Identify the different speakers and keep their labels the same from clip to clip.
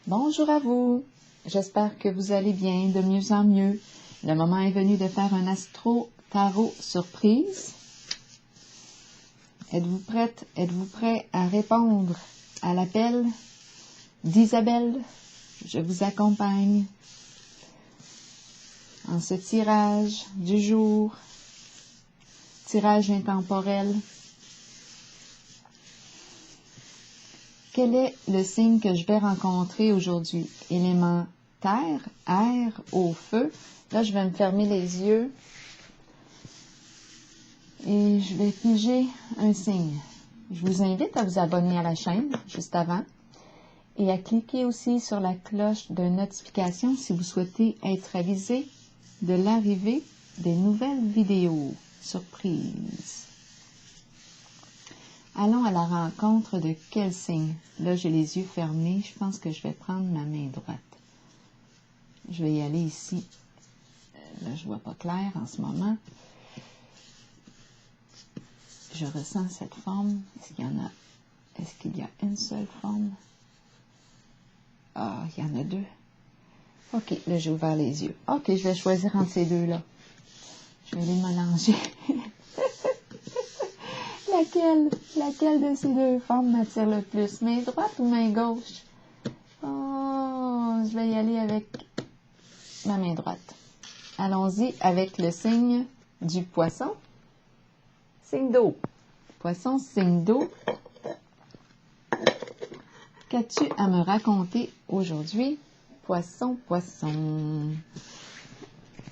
Speaker 1: Bonjour à vous, j'espère que vous allez bien, de mieux en mieux. Le moment est venu de faire un astro-tarot surprise. Êtes-vous prête, êtes-vous prêt à répondre à l'appel d'Isabelle? Je vous accompagne en ce tirage du jour, tirage intemporel. Quel est le signe que je vais rencontrer aujourd'hui? Élément terre, air, eau, feu. Là, je vais me fermer les yeux et je vais piger un signe. Je vous invite à vous abonner à la chaîne juste avant et à cliquer aussi sur la cloche de notification si vous souhaitez être avisé de l'arrivée des nouvelles vidéos surprises. Allons à la rencontre de quel signe? Là, j'ai les yeux fermés. Je pense que je vais prendre ma main droite. Je vais y aller ici. Là, je ne vois pas clair en ce moment. Je ressens cette forme. Est-ce qu'il y a une seule forme? Ah, il y en a deux. OK, là, j'ai ouvert les yeux. OK, je vais choisir entre ces deux-là. Je vais les mélanger. Laquelle de ces deux formes m'attire le plus? Main droite ou main gauche? Oh, je vais y aller avec ma main droite. Allons-y avec le signe du poisson. Signe d'eau. Poisson, signe d'eau. Qu'as-tu à me raconter aujourd'hui? Poisson, poisson.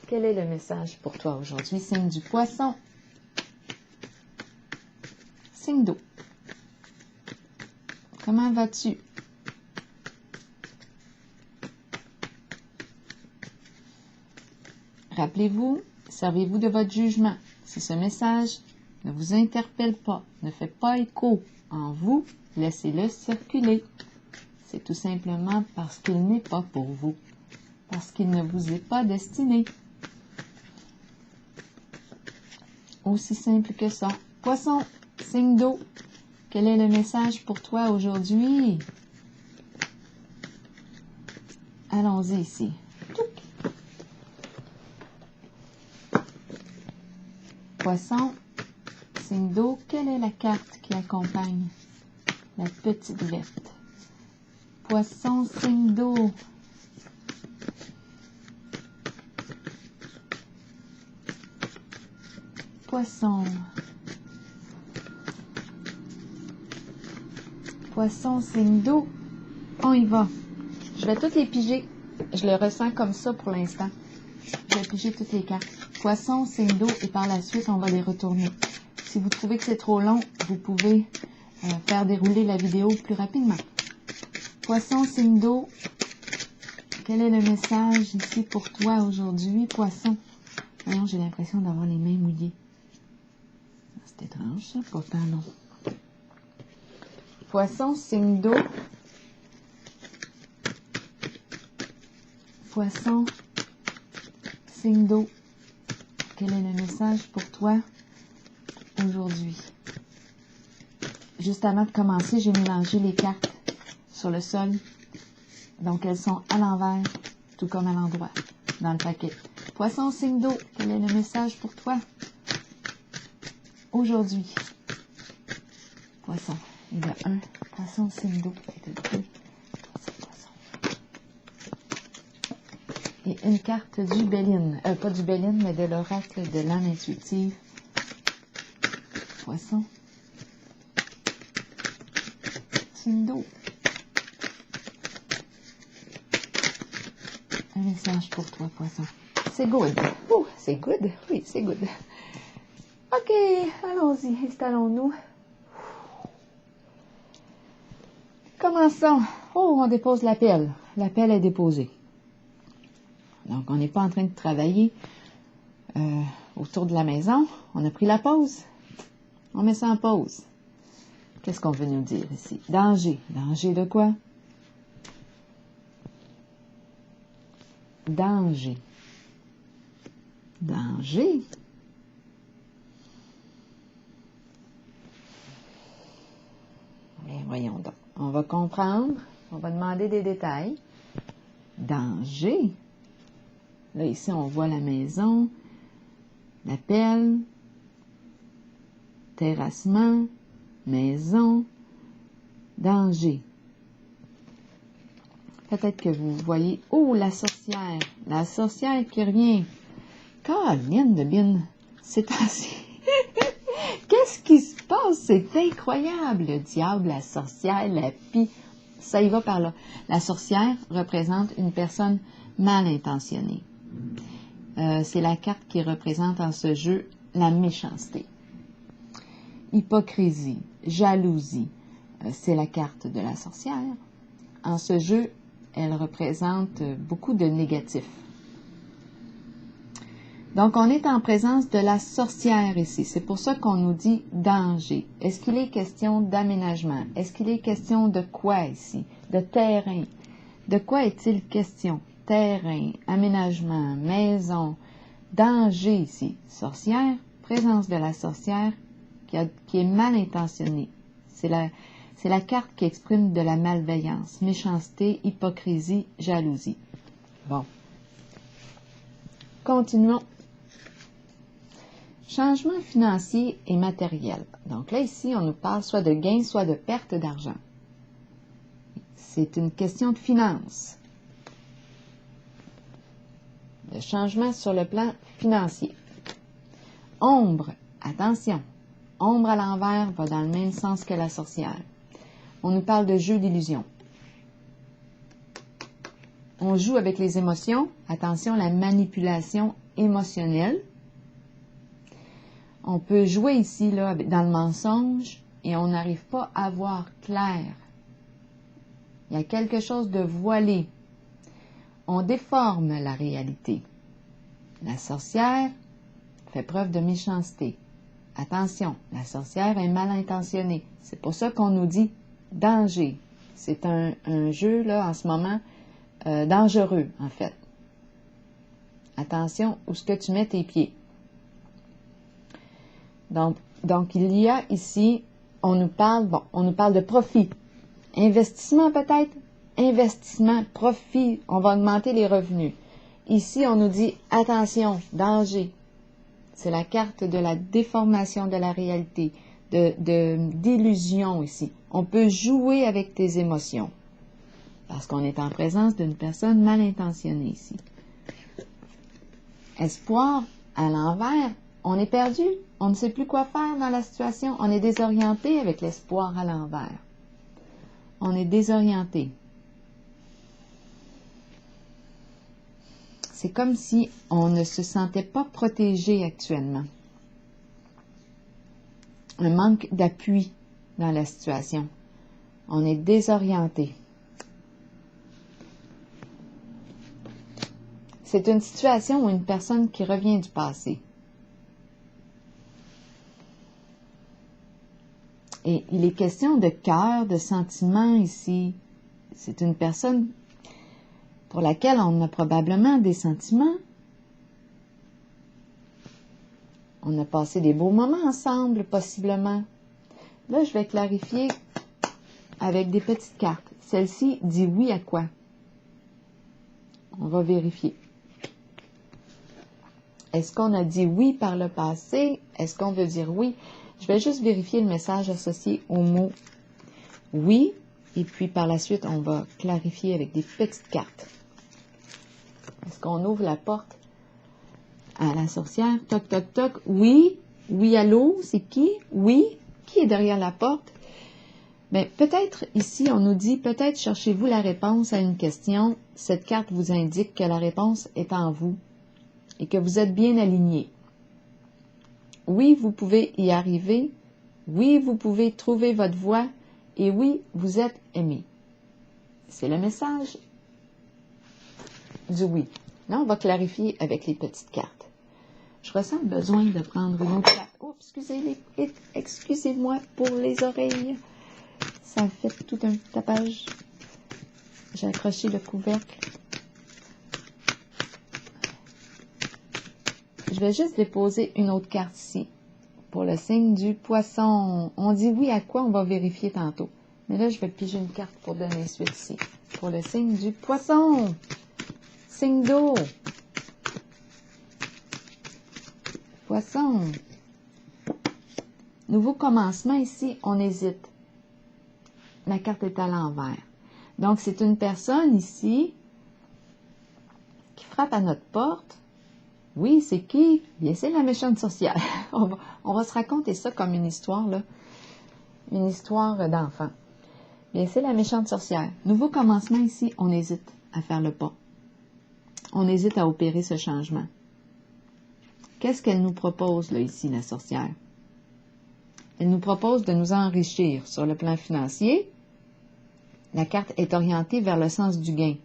Speaker 1: Quel est le message pour toi aujourd'hui? Signe du poisson. Signe d'eau. Comment vas-tu? Rappelez-vous, servez-vous de votre jugement. Si ce message ne vous interpelle pas, ne fait pas écho en vous, laissez-le circuler. C'est tout simplement parce qu'il n'est pas pour vous, parce qu'il ne vous est pas destiné. Aussi simple que ça. Poisson, signe d'eau. Quel est le message pour toi aujourd'hui? Allons-y ici. Poisson, signe d'eau. Quelle est la carte qui accompagne la petite verte? Poisson, signe d'eau. Poisson. Poisson, signe d'eau. On y va. Je vais toutes les piger. Je le ressens comme ça pour l'instant. Je vais piger toutes les cartes. Poisson, signe d'eau et par la suite, on va les retourner. Si vous trouvez que c'est trop long, vous pouvez faire dérouler la vidéo plus rapidement. Poisson, signe d'eau. Quel est le message ici pour toi aujourd'hui, poisson? Voyons, j'ai l'impression d'avoir les mains mouillées. C'est étrange, ça, pourtant non. Poisson, signe d'eau. Poisson, signe d'eau. Quel est le message pour toi aujourd'hui? Juste avant de commencer, j'ai mélangé les cartes sur le sol. Donc, elles sont à l'envers, tout comme à l'endroit, dans le paquet. Poisson, signe d'eau. Quel est le message pour toi aujourd'hui? Poisson. Il y a un poisson, signe d'eau. Et deux. Et une carte du Béline. Pas du Béline, mais de l'oracle de l'âme intuitive. Poisson. Signe d'eau. Un message pour toi, poisson. C'est good. Oh, c'est good. Oui, c'est good. OK, allons-y. Installons-nous. Commençons. Oh, on dépose l'appel. L'appel est déposé. Donc, on n'est pas en train de travailler autour de la maison. On a pris la pause. On met ça en pause. Qu'est-ce qu'on veut nous dire ici? Danger. Danger de quoi? Danger. Danger. Mais voyons donc. On va comprendre On va demander des détails. Danger. Là, ici, on voit la maison, la pelle, terrassement, maison, danger. Peut-être que vous voyez, oh, la sorcière qui revient. Caroline de Bin, c'est assez. Qu'est-ce qui se passe? C'est incroyable. Le diable, la sorcière, la pie, ça y va par là. La sorcière représente une personne mal intentionnée. C'est la carte qui représente en ce jeu la méchanceté. Hypocrisie, jalousie, c'est la carte de la sorcière. En ce jeu, elle représente beaucoup de négatifs. Donc, on est en présence de la sorcière ici. C'est pour ça qu'on nous dit danger. Est-ce qu'il est question d'aménagement? Est-ce qu'il est question de quoi ici? De terrain. De quoi est-il question? Terrain, aménagement, maison, danger ici. Sorcière, présence de la sorcière qui est mal intentionnée. C'est la carte qui exprime de la malveillance, méchanceté, hypocrisie, jalousie. Bon. Continuons. Changement financier et matériel. Donc là, ici, on nous parle soit de gain, soit de perte d'argent. C'est une question de finance. De changement sur le plan financier. Ombre, attention. Ombre à l'envers va dans le même sens que la sorcière. On nous parle de jeu d'illusion. On joue avec les émotions. Attention, la manipulation émotionnelle. On peut jouer ici là, dans le mensonge et on n'arrive pas à voir clair. Il y a quelque chose de voilé. On déforme la réalité. La sorcière fait preuve de méchanceté. Attention, la sorcière est mal intentionnée. C'est pour ça qu'on nous dit danger. C'est un jeu, là, en ce moment, dangereux, en fait. Attention où est-ce que tu mets tes pieds. Donc, il y a ici, on nous parle de profit. Investissement peut-être? Investissement, profit, on va augmenter les revenus. Ici, on nous dit, attention, danger. C'est la carte de la déformation de la réalité, d'illusion ici. On peut jouer avec tes émotions, parce qu'on est en présence d'une personne mal intentionnée ici. Espoir, à l'envers, on est perdu. On ne sait plus quoi faire dans la situation. On est désorienté avec l'espoir à l'envers. On est désorienté. C'est comme si on ne se sentait pas protégé actuellement. Un manque d'appui dans la situation. On est désorienté. C'est une situation où une personne qui revient du passé. Et il est question de cœur, de sentiment ici. C'est une personne pour laquelle on a probablement des sentiments. On a passé des beaux moments ensemble, possiblement. Là, je vais clarifier avec des petites cartes. Celle-ci dit oui à quoi? On va vérifier. Est-ce qu'on a dit oui par le passé? Est-ce qu'on veut dire oui? Je vais juste vérifier le message associé au mot oui. Et puis par la suite, on va clarifier avec des petites cartes. Est-ce qu'on ouvre la porte à la sorcière? Toc, toc, toc. Oui. Oui, allô? C'est qui? Oui. Qui est derrière la porte? Bien, peut-être ici, on nous dit, peut-être cherchez-vous la réponse à une question. Cette carte vous indique que la réponse est en vous et que vous êtes bien aligné. Oui, vous pouvez y arriver. Oui, vous pouvez trouver votre voie. Et oui, vous êtes aimé. C'est le message du oui. Là, on va clarifier avec les petites cartes. Je ressens le besoin de prendre une autre carte. Oh, excusez-moi pour les oreilles. Ça fait tout un tapage. J'ai accroché le couvercle. Je vais juste déposer une autre carte ici pour le signe du poisson. On dit oui à quoi? On va vérifier tantôt. Mais là, je vais piger une carte pour donner suite ici. Pour le signe du poisson. Signe d'eau. Poisson. Nouveau commencement ici, on hésite. La carte est à l'envers. Donc, c'est une personne ici qui frappe à notre porte. Oui, c'est qui? Bien, c'est la méchante sorcière. on va se raconter ça comme une histoire, là. Une histoire d'enfant. Bien, c'est la méchante sorcière. Nouveau commencement ici, on hésite à faire le pas. On hésite à opérer ce changement. Qu'est-ce qu'elle nous propose, là, ici, la sorcière? Elle nous propose de nous enrichir sur le plan financier. La carte est orientée vers le sens du gain.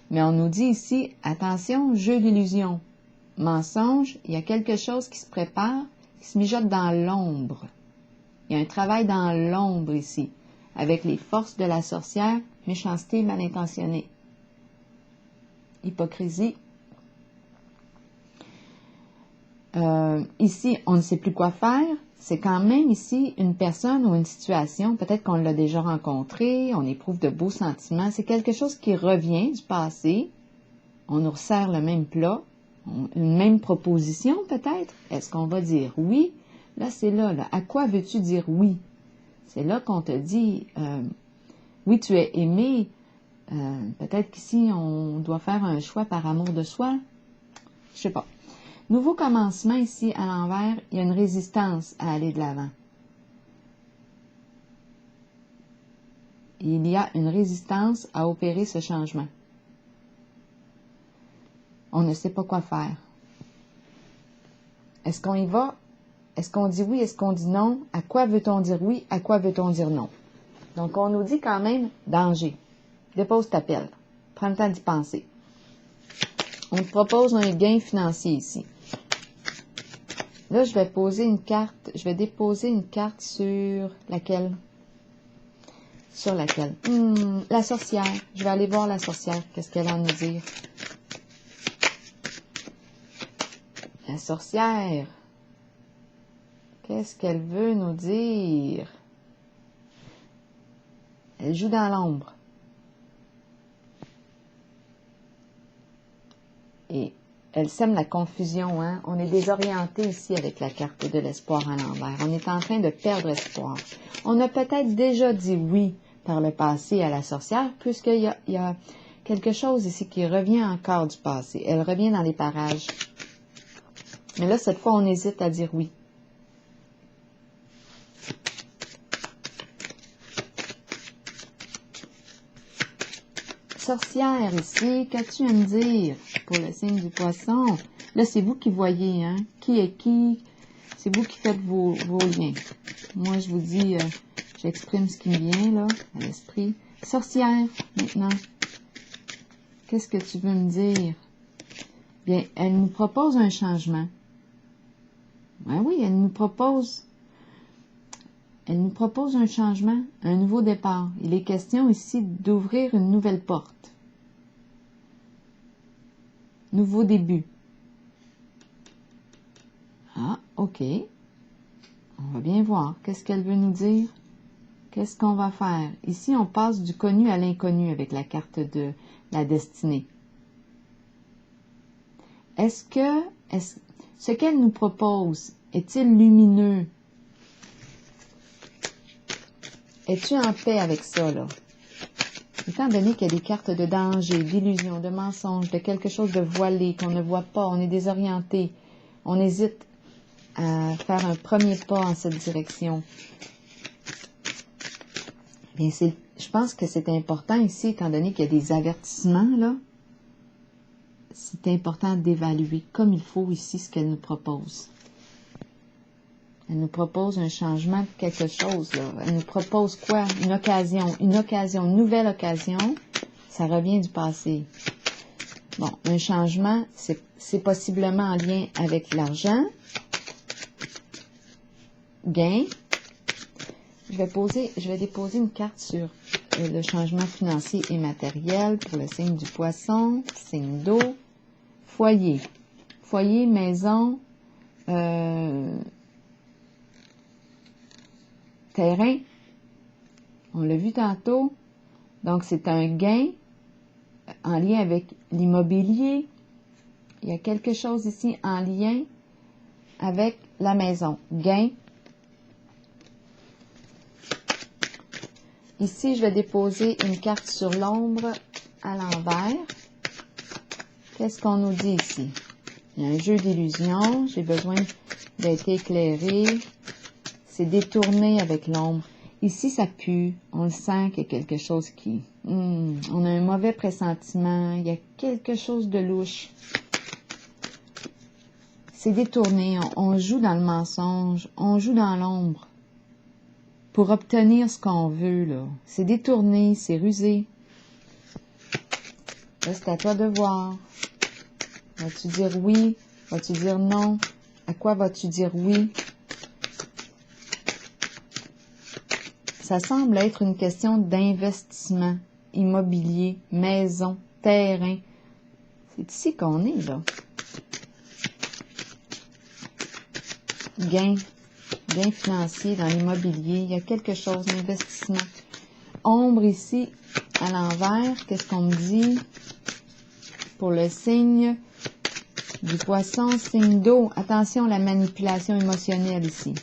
Speaker 1: Mais on nous dit ici, attention, jeu d'illusion. Mensonge, il y a quelque chose qui se prépare, qui se mijote dans l'ombre. Il y a un travail dans l'ombre ici, avec les forces de la sorcière, méchanceté mal intentionnée. Hypocrisie. Ici, on ne sait plus quoi faire. C'est quand même ici une personne ou une situation, peut-être qu'on l'a déjà rencontrée, on éprouve de beaux sentiments. C'est quelque chose qui revient du passé. On nous resserre le même plat, une même proposition peut-être. Est-ce qu'on va dire oui? Là, c'est là. À quoi veux-tu dire oui? C'est là qu'on te dit, oui, tu es aimé. Peut-être qu'ici, on doit faire un choix par amour de soi. Je sais pas. Nouveau commencement ici, à l'envers, il y a une résistance à aller de l'avant. Il y a une résistance à opérer ce changement. On ne sait pas quoi faire. Est-ce qu'on y va? Est-ce qu'on dit oui? Est-ce qu'on dit non? À quoi veut-on dire oui? À quoi veut-on dire non? Donc, on nous dit quand même danger. Dépose ta pelle. Prends le temps d'y penser. On te propose un gain financier ici. Là, je vais poser une carte, je vais déposer une carte sur laquelle? Sur laquelle? La sorcière. Je vais aller voir la sorcière. Qu'est-ce qu'elle a à nous dire? La sorcière. Qu'est-ce qu'elle veut nous dire? Elle joue dans l'ombre. Et elle sème la confusion, hein? On est désorienté ici avec la carte de l'espoir à l'envers. On est en train de perdre espoir. On a peut-être déjà dit oui par le passé à la sorcière, puisqu'il y a quelque chose ici qui revient encore du passé. Elle revient dans les parages. Mais là, cette fois, on hésite à dire oui. Sorcière ici, qu'as-tu à me dire pour le signe du poisson? Là, c'est vous qui voyez, hein? Qui est qui? C'est vous qui faites vos liens. Moi, je vous dis, j'exprime ce qui me vient, là, à l'esprit. Sorcière, maintenant. Qu'est-ce que tu veux me dire? Bien, elle nous propose un changement. Ben oui, elle nous propose un changement, un nouveau départ. Il est question ici d'ouvrir une nouvelle porte. Nouveau début. Ah, ok. On va bien voir. Qu'est-ce qu'elle veut nous dire? Qu'est-ce qu'on va faire? Ici, on passe du connu à l'inconnu avec la carte de la destinée. Ce qu'elle nous propose, est-il lumineux? Es-tu en paix avec ça, là? Étant donné qu'il y a des cartes de danger, d'illusion, de mensonge, de quelque chose de voilé qu'on ne voit pas, on est désorienté, on hésite à faire un premier pas en cette direction. Bien, je pense que c'est important ici, étant donné qu'il y a des avertissements, là, c'est important d'évaluer comme il faut ici ce qu'elle nous propose. Elle nous propose un changement de quelque chose, là. Elle nous propose quoi? Une occasion, une nouvelle occasion. Ça revient du passé. Bon, un changement, c'est possiblement en lien avec l'argent. Gain. Je vais déposer une carte sur le changement financier et matériel pour le signe du poisson, signe d'eau, foyer. Foyer, maison, terrain, On l'a vu tantôt. Donc, c'est un gain en lien avec l'immobilier. Il y a quelque chose ici en lien avec la maison. Gain. Ici, je vais déposer une carte sur l'ombre à l'envers. Qu'est-ce qu'on nous dit ici? Il y a un jeu d'illusion. J'ai besoin d'être éclairé. C'est détourné avec l'ombre. Ici, ça pue. On le sent qu'il y a quelque chose qui... on a un mauvais pressentiment. Il y a quelque chose de louche. C'est détourné. On joue dans le mensonge. On joue dans l'ombre. Pour obtenir ce qu'on veut, là. C'est détourné. C'est rusé. Là, c'est à toi de voir. Vas-tu dire oui? Vas-tu dire non? À quoi vas-tu dire oui? Ça semble être une question d'investissement immobilier, maison, terrain. C'est ici qu'on est, là. Gain financier dans l'immobilier. Il y a quelque chose d'investissement. Ombre ici, à l'envers. Qu'est-ce qu'on me dit? Pour le signe du poisson, signe d'eau. Attention à la manipulation émotionnelle ici.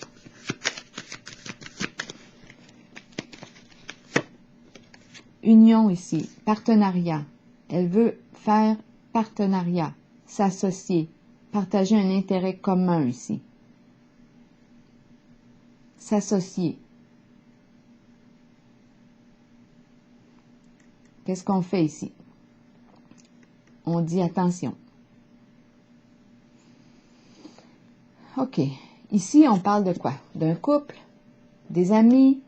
Speaker 1: Union ici, partenariat. Elle veut faire partenariat, s'associer, partager un intérêt commun ici. S'associer. Qu'est-ce qu'on fait ici? On dit attention. OK. Ici, on parle de quoi? D'un couple, des amis,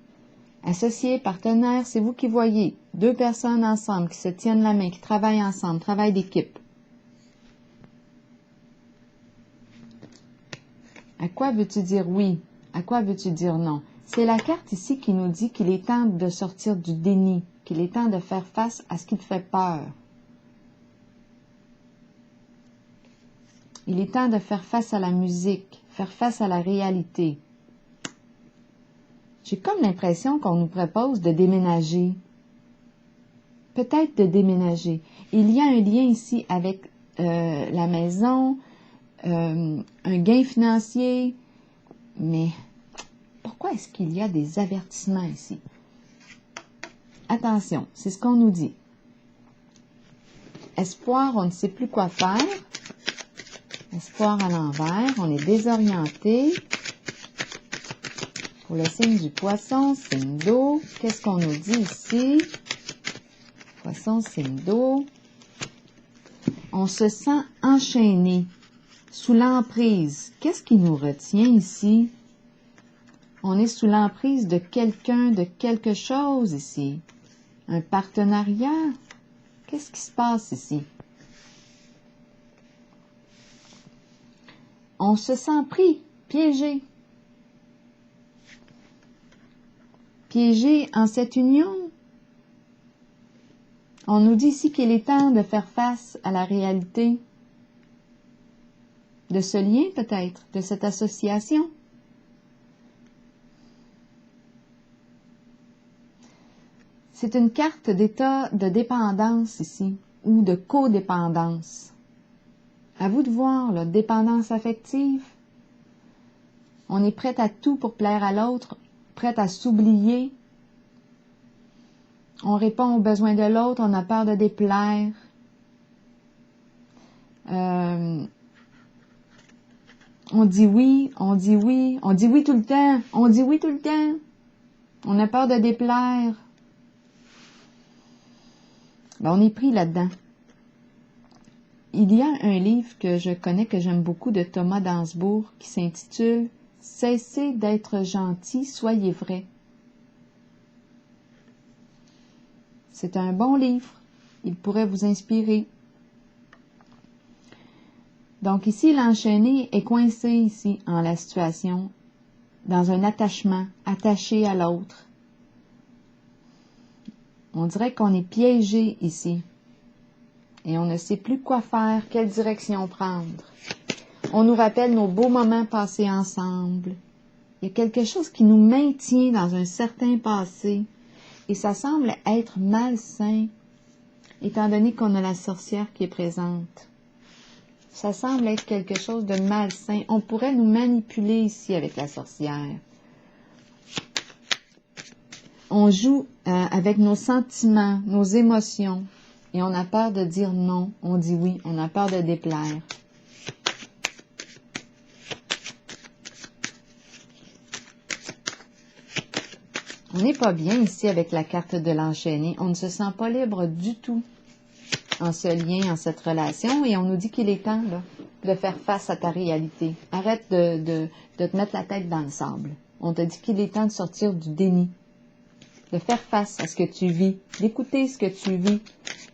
Speaker 1: associés, partenaires, c'est vous qui voyez. Deux personnes ensemble qui se tiennent la main, qui travaillent ensemble, travail d'équipe. À quoi veux-tu dire oui? À quoi veux-tu dire non? C'est la carte ici qui nous dit qu'il est temps de sortir du déni, qu'il est temps de faire face à ce qui te fait peur. Il est temps de faire face à la musique, faire face à la réalité. J'ai comme l'impression qu'on nous propose de déménager. Peut-être de déménager. Il y a un lien ici avec la maison, un gain financier, mais pourquoi est-ce qu'il y a des avertissements ici? Attention, c'est ce qu'on nous dit. Espoir, on ne sait plus quoi faire. Espoir à l'envers, on est désorienté. Pour le signe du poisson, signe d'eau, qu'est-ce qu'on nous dit ici? Poisson, signe d'eau. On se sent enchaîné, sous l'emprise. Qu'est-ce qui nous retient ici? On est sous l'emprise de quelqu'un, de quelque chose ici. Un partenariat. Qu'est-ce qui se passe ici? On se sent pris, piégé. Piégé en cette union. On nous dit ici qu'il est temps de faire face à la réalité de ce lien peut-être, de cette association. C'est une carte d'état de dépendance ici, ou de codépendance. À vous de voir, là, dépendance affective. On est prête à tout pour plaire à l'autre, prête à s'oublier. On répond aux besoins de l'autre, on a peur de déplaire. On dit oui, on dit oui, on dit oui tout le temps, on dit oui tout le temps. On a peur de déplaire. Ben, on est pris là-dedans. Il y a un livre que je connais, que j'aime beaucoup, de Thomas Dansbourg, qui s'intitule « Cessez d'être gentil, soyez vrai ». C'est un bon livre. Il pourrait vous inspirer. Donc ici, l'enchaîné est coincé ici, en la situation, dans un attachement, attaché à l'autre. On dirait qu'on est piégé ici. Et on ne sait plus quoi faire, quelle direction prendre. On nous rappelle nos beaux moments passés ensemble. Il y a quelque chose qui nous maintient dans un certain passé. Et ça semble être malsain, étant donné qu'on a la sorcière qui est présente. Ça semble être quelque chose de malsain. On pourrait nous manipuler ici avec la sorcière. On joue avec nos sentiments, nos émotions. Et on a peur de dire non. On dit oui. On a peur de déplaire. On n'est pas bien ici avec la carte de l'enchaîné. On ne se sent pas libre du tout en ce lien, en cette relation. Et on nous dit qu'il est temps là, de faire face à ta réalité. Arrête de te mettre la tête dans le sable. On te dit qu'il est temps de sortir du déni. De faire face à ce que tu vis. D'écouter ce que tu vis.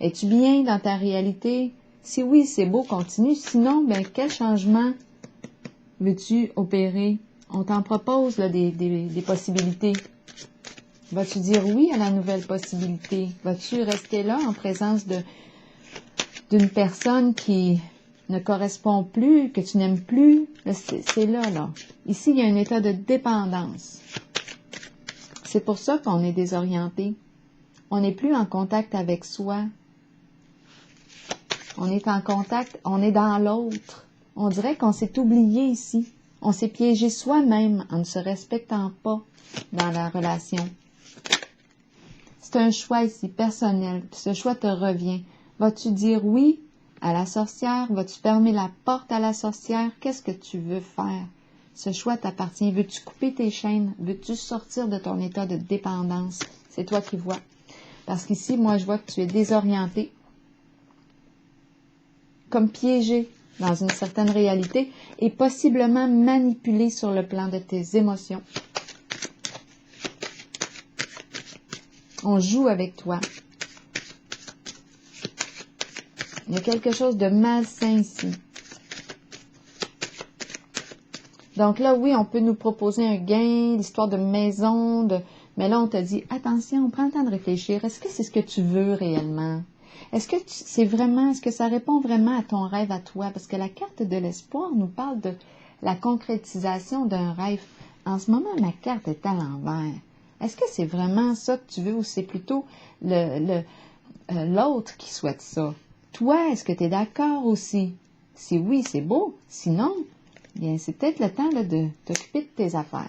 Speaker 1: Es-tu bien dans ta réalité? Si oui, c'est beau, continue. Sinon, ben quel changement veux-tu opérer? On t'en propose là, des possibilités. Vas-tu dire oui à la nouvelle possibilité? Vas-tu rester là en présence d'une personne qui ne correspond plus, que tu n'aimes plus? C'est là, là. Ici, il y a un état de dépendance. C'est pour ça qu'on est désorienté. On n'est plus en contact avec soi. On est en contact, on est dans l'autre. On dirait qu'on s'est oublié ici. On s'est piégé soi-même en ne se respectant pas dans la relation. C'est un choix ici, personnel. Ce choix te revient. Vas-tu dire oui à la sorcière? Vas-tu fermer la porte à la sorcière? Qu'est-ce que tu veux faire? Ce choix t'appartient. Veux-tu couper tes chaînes? Veux-tu sortir de ton état de dépendance? C'est toi qui vois. Parce qu'ici, moi, je vois que tu es désorienté, comme piégé dans une certaine réalité et possiblement manipulé sur le plan de tes émotions. On joue avec toi. Il y a quelque chose de malsain ici. Donc là, oui, on peut nous proposer un gain, l'histoire de maison, mais là, on te dit, attention, prends le temps de réfléchir. Est-ce que c'est ce que tu veux réellement? Est-ce que est-ce que ça répond vraiment à ton rêve à toi? Parce que la carte de l'espoir nous parle de la concrétisation d'un rêve. En ce moment, ma carte est à l'envers. Est-ce que c'est vraiment ça que tu veux ou c'est plutôt l'autre qui souhaite ça? Toi, est-ce que tu es d'accord aussi? Si oui, c'est beau. Sinon, bien, c'est peut-être le temps là, de t'occuper de tes affaires.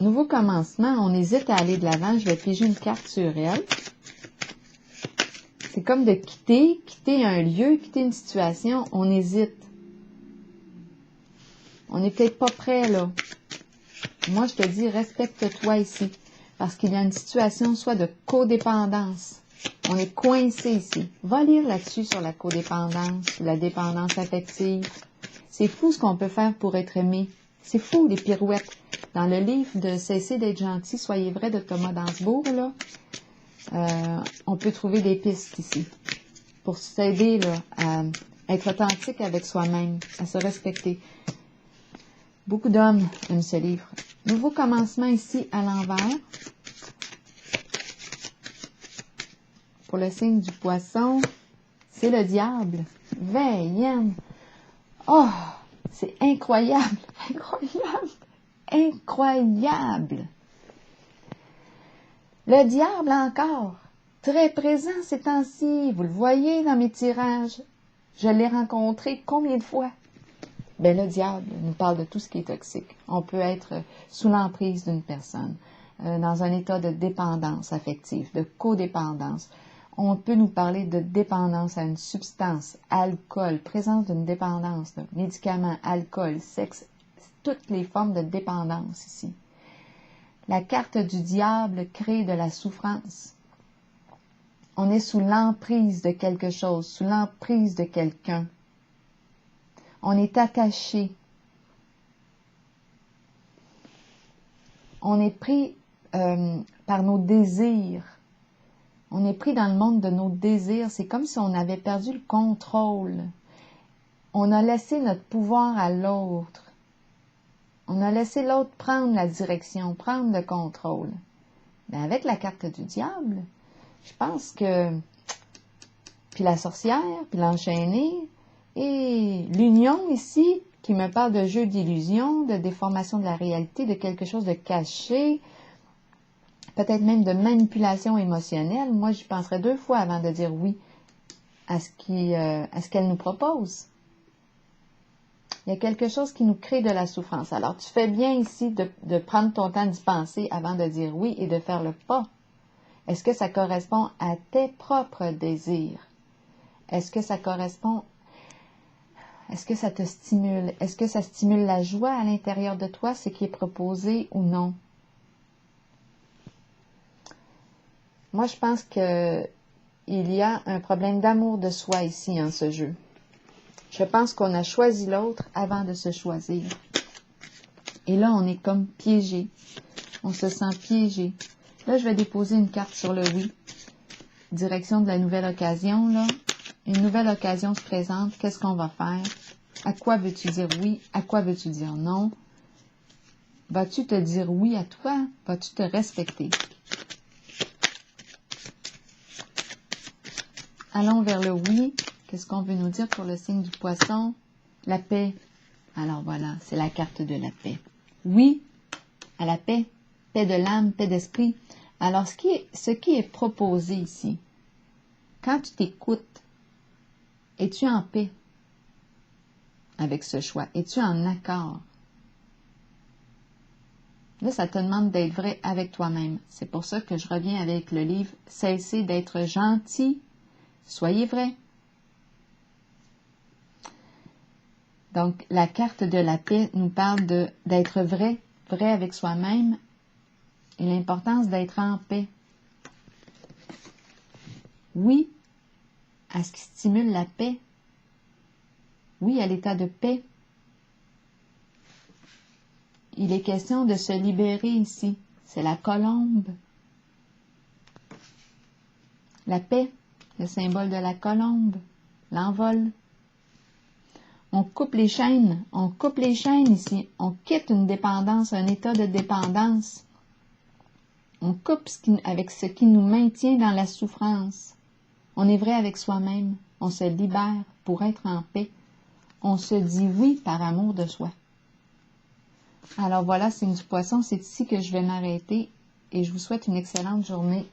Speaker 1: Nouveau commencement, on hésite à aller de l'avant. Je vais piger une carte sur elle. C'est comme de quitter un lieu, quitter une situation. On hésite. On n'est peut-être pas prêt, là. Moi, je te dis, respecte-toi ici. Parce qu'il y a une situation soit de codépendance. On est coincé ici. Va lire là-dessus sur la codépendance, la dépendance affective. C'est fou ce qu'on peut faire pour être aimé. C'est fou, les pirouettes. Dans le livre de Cessez d'être gentil, soyez vrai de Thomas Dansbourg, là, on peut trouver des pistes ici pour s'aider là, à être authentique avec soi-même, à se respecter. Beaucoup d'hommes aiment ce livre. Nouveau commencement ici à l'envers. Pour le signe du poisson, c'est le diable. Veillant. Oh, c'est incroyable, incroyable, incroyable. Le diable encore, très présent ces temps-ci. Vous le voyez dans mes tirages. Je l'ai rencontré combien de fois? Ben, le diable nous parle de tout ce qui est toxique. On peut être sous l'emprise d'une personne, dans un état de dépendance affective, de codépendance. On peut nous parler de dépendance à une substance, alcool, présence d'une dépendance, médicaments, alcool, sexe, toutes les formes de dépendance ici. La carte du diable crée de la souffrance. On est sous l'emprise de quelque chose, sous l'emprise de quelqu'un. On est attaché. On est pris par nos désirs. On est pris dans le monde de nos désirs. C'est comme si on avait perdu le contrôle. On a laissé notre pouvoir à l'autre. On a laissé l'autre prendre la direction, prendre le contrôle. Mais avec la carte du diable, je pense que, puis la sorcière, puis l'enchaîné, et l'union ici, qui me parle de jeu d'illusion, de déformation de la réalité, de quelque chose de caché, peut-être même de manipulation émotionnelle. Moi, j'y penserais 2 fois avant de dire oui à ce qu'elle nous propose. Il y a quelque chose qui nous crée de la souffrance. Alors, tu fais bien ici de prendre ton temps d'y penser avant de dire oui et de faire le pas. Est-ce que ça correspond à tes propres désirs? Est-ce que ça correspond... Est-ce que ça te stimule? Est-ce que ça stimule la joie à l'intérieur de toi, ce qui est proposé ou non? Moi, je pense qu'il y a un problème d'amour de soi ici en ce jeu. Je pense qu'on a choisi l'autre avant de se choisir. Et là, on est comme piégé. On se sent piégé. Là, je vais déposer une carte sur le oui. Direction de la nouvelle occasion, là. Une nouvelle occasion se présente. Qu'est-ce qu'on va faire? À quoi veux-tu dire oui? À quoi veux-tu dire non? Vas-tu te dire oui à toi? Vas-tu te respecter? Allons vers le oui. Qu'est-ce qu'on veut nous dire pour le signe du poisson? La paix. Alors voilà, c'est la carte de la paix. Oui à la paix. Paix de l'âme, paix d'esprit. Alors, ce qui est proposé ici, quand tu t'écoutes, es-tu en paix avec ce choix? Es-tu en accord? Là, ça te demande d'être vrai avec toi-même. C'est pour ça que je reviens avec le livre « Cessez d'être gentil, soyez vrai ». Donc, la carte de la paix nous parle d'être vrai, vrai avec soi-même et l'importance d'être en paix. Oui à ce qui stimule la paix. Oui à l'état de paix. Il est question de se libérer ici. C'est la colombe. La paix, le symbole de la colombe, l'envol. On coupe les chaînes ici. On quitte une dépendance, un état de dépendance. On coupe avec ce qui nous maintient dans la souffrance. On est vrai avec soi-même. On se libère pour être en paix. On se dit oui par amour de soi. Alors voilà, signe du poisson, c'est ici que je vais m'arrêter et je vous souhaite une excellente journée.